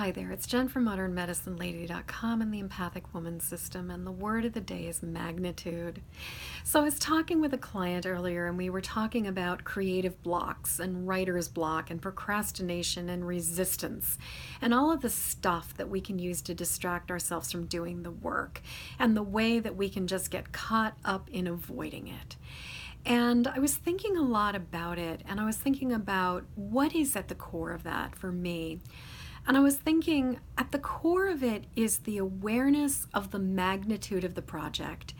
Hi there, it's Jen from modernmedicinelady.com and the Empathic Woman System, and the word of the day is magnitude. So I was talking with a client earlier, and we were talking about creative blocks and writer's block and procrastination and resistance and all of the stuff that we can use to distract ourselves from doing the work and the way that we can just get caught up in avoiding it. And I was thinking a lot about it, and I was thinking about what is at the core of that for me. And I was thinking at the core of it is the awareness of the magnitude of the project,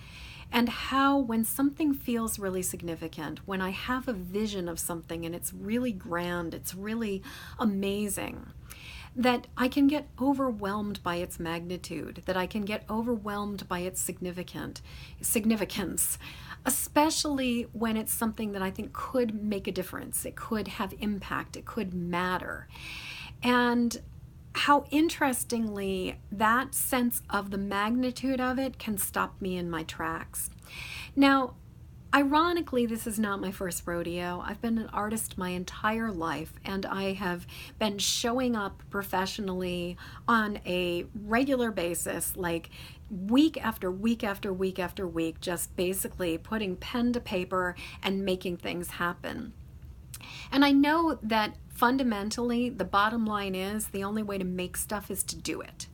and how when something feels really significant, when I have a vision of something and it's really grand, it's really amazing, that I can get overwhelmed by its magnitude, that I can get overwhelmed by its significance, especially when it's something that I think could make a difference, it could have impact, it could matter. And how interestingly that sense of the magnitude of it can stop me in my tracks. Now, ironically, this is not my first rodeo. I've been an artist my entire life, and I have been showing up professionally on a regular basis, like week after week after week after week, just basically putting pen to paper and making things happen. And I know that fundamentally the bottom line is the only way to make stuff is to do it.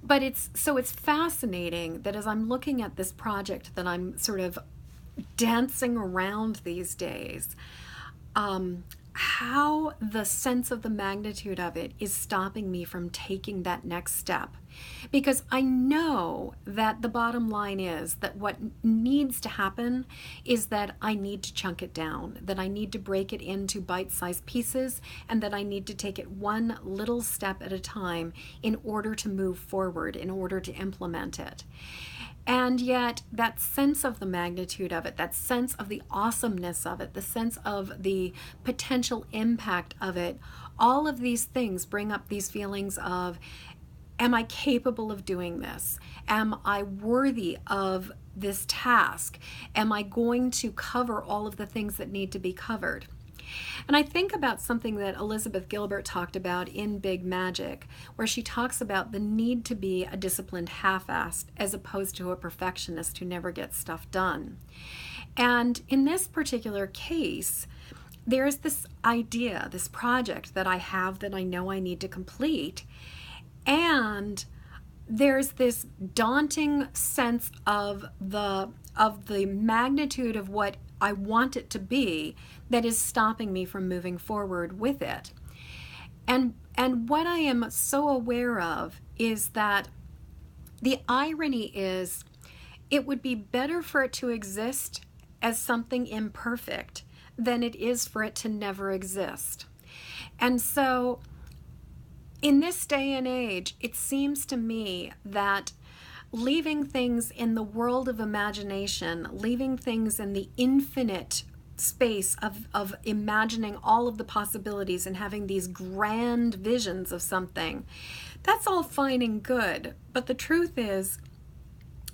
But it's fascinating that as I'm looking at this project that I'm sort of dancing around these days, how the sense of the magnitude of it is stopping me from taking that next step. Because I know that the bottom line is that what needs to happen is that I need to chunk it down, that I need to break it into bite-sized pieces, and that I need to take it one little step at a time in order to move forward, in order to implement it. And yet that sense of the magnitude of it, that sense of the awesomeness of it, the sense of the potential impact of it, all of these things bring up these feelings of, am I capable of doing this? Am I worthy of this task? Am I going to cover all of the things that need to be covered? And I think about something that Elizabeth Gilbert talked about in Big Magic, where she talks about the need to be a disciplined half-assed as opposed to a perfectionist who never gets stuff done. And in this particular case, there's this idea, this project that I have that I know I need to complete, and there's this daunting sense of the magnitude of what I want it to be that is stopping me from moving forward with it. And what I am so aware of is that the irony is it would be better for it to exist as something imperfect than it is for it to never exist. And so in this day and age, it seems to me that leaving things in the world of imagination, leaving things in the infinite space of imagining all of the possibilities and having these grand visions of something, that's all fine and good. But the truth is,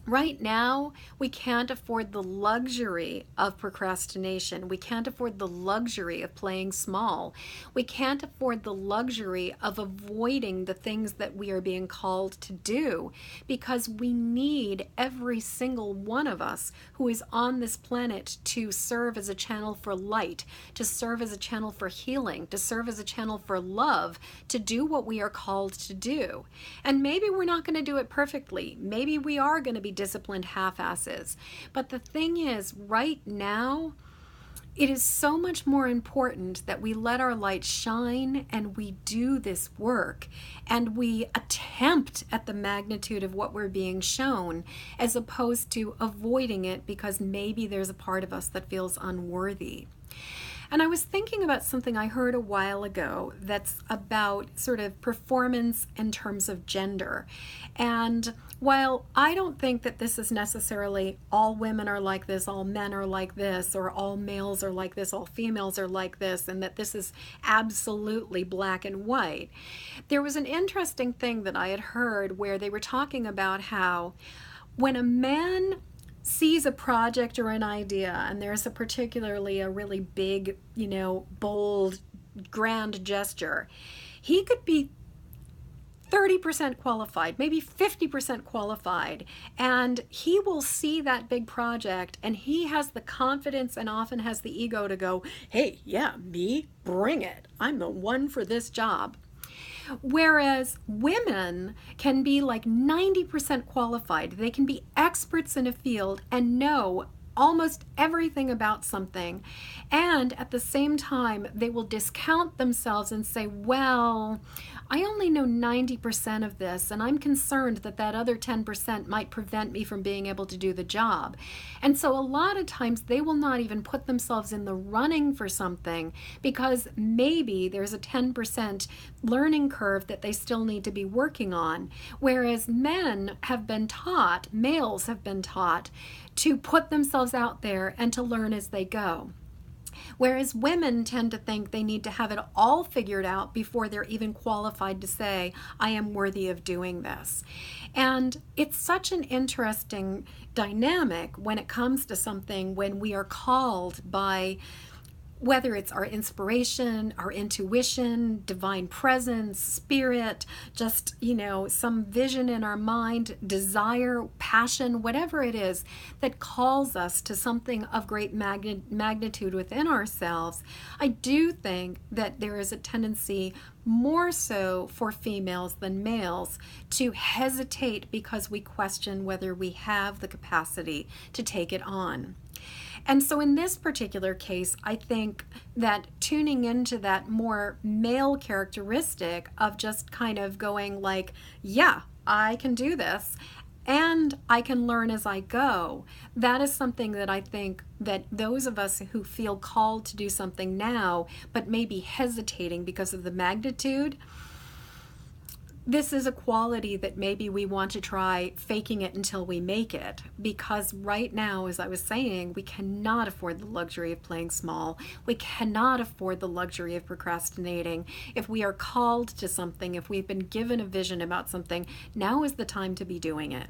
right now, we can't afford the luxury of procrastination. We can't afford the luxury of playing small. We can't afford the luxury of avoiding the things that we are being called to do, because we need every single one of us who is on this planet to serve as a channel for light, to serve as a channel for healing, to serve as a channel for love, to do what we are called to do. And maybe we're not going to do it perfectly. Maybe we are going to be disciplined half-asses. But the thing is, right now, it is so much more important that we let our light shine and we do this work and we attempt at the magnitude of what we're being shown, as opposed to avoiding it because maybe there's a part of us that feels unworthy. And I was thinking about something I heard a while ago that's about sort of performance in terms of gender. And while I don't think that this is necessarily all women are like this, all men are like this, or all males are like this, all females are like this, and that this is absolutely black and white, there was an interesting thing that I had heard where they were talking about how when a man sees a project or an idea, and there's a really big, bold, grand gesture, he could be 30% qualified, maybe 50% qualified, and he will see that big project and he has the confidence and often has the ego to go, hey, yeah, me, bring it. I'm the one for this job. Whereas women can be like 90% qualified. They can be experts in a field and know almost everything about something. And at the same time, they will discount themselves and say, well, I only know 90% of this, and I'm concerned that that other 10% might prevent me from being able to do the job. And so a lot of times they will not even put themselves in the running for something because maybe there's a 10% learning curve that they still need to be working on. Whereas men have been taught, males have been taught, to put themselves out there and to learn as they go. Whereas women tend to think they need to have it all figured out before they're even qualified to say, I am worthy of doing this. And it's such an interesting dynamic when it comes to something when we are called by, whether it's our inspiration, our intuition, divine presence, spirit, just, some vision in our mind, desire, passion, whatever it is that calls us to something of great magnitude within ourselves. I do think that there is a tendency, more so for females than males, to hesitate because we question whether we have the capacity to take it on. And so in this particular case, I think that tuning into that more male characteristic of just kind of going like, yeah, I can do this and I can learn as I go, that is something that I think that those of us who feel called to do something now, but maybe hesitating because of the magnitude, this is a quality that maybe we want to try faking it until we make it, because right now, as I was saying, we cannot afford the luxury of playing small. We cannot afford the luxury of procrastinating. If we are called to something, if we've been given a vision about something, now is the time to be doing it.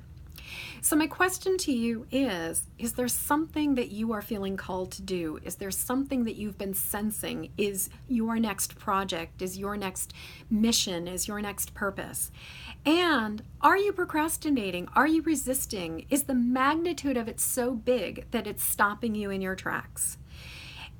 So my question to you is there something that you are feeling called to do? Is there something that you've been sensing is your next project, is your next mission, is your next purpose? And are you procrastinating? Are you resisting? Is the magnitude of it so big that it's stopping you in your tracks?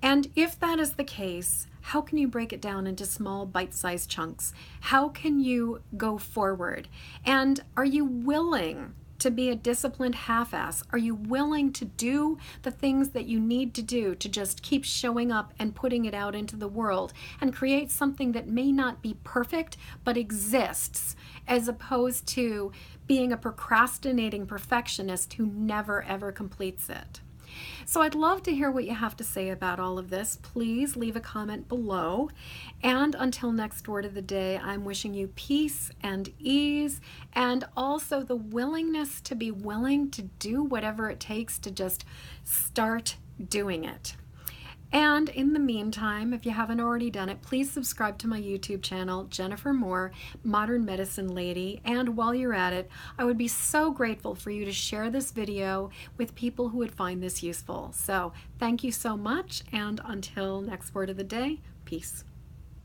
And if that is the case, how can you break it down into small bite-sized chunks? How can you go forward? And are you willing to be a disciplined half-ass? Are you willing to do the things that you need to do to just keep showing up and putting it out into the world and create something that may not be perfect but exists, as opposed to being a procrastinating perfectionist who never ever completes it? So I'd love to hear what you have to say about all of this. Please leave a comment below. And until next word of the day, I'm wishing you peace and ease, and also the willingness to be willing to do whatever it takes to just start doing it. And in the meantime, if you haven't already done it, please subscribe to my YouTube channel, Jennifer Moore, Modern Medicine Lady. And while you're at it, I would be so grateful for you to share this video with people who would find this useful. So thank you so much, and until next word of the day, peace.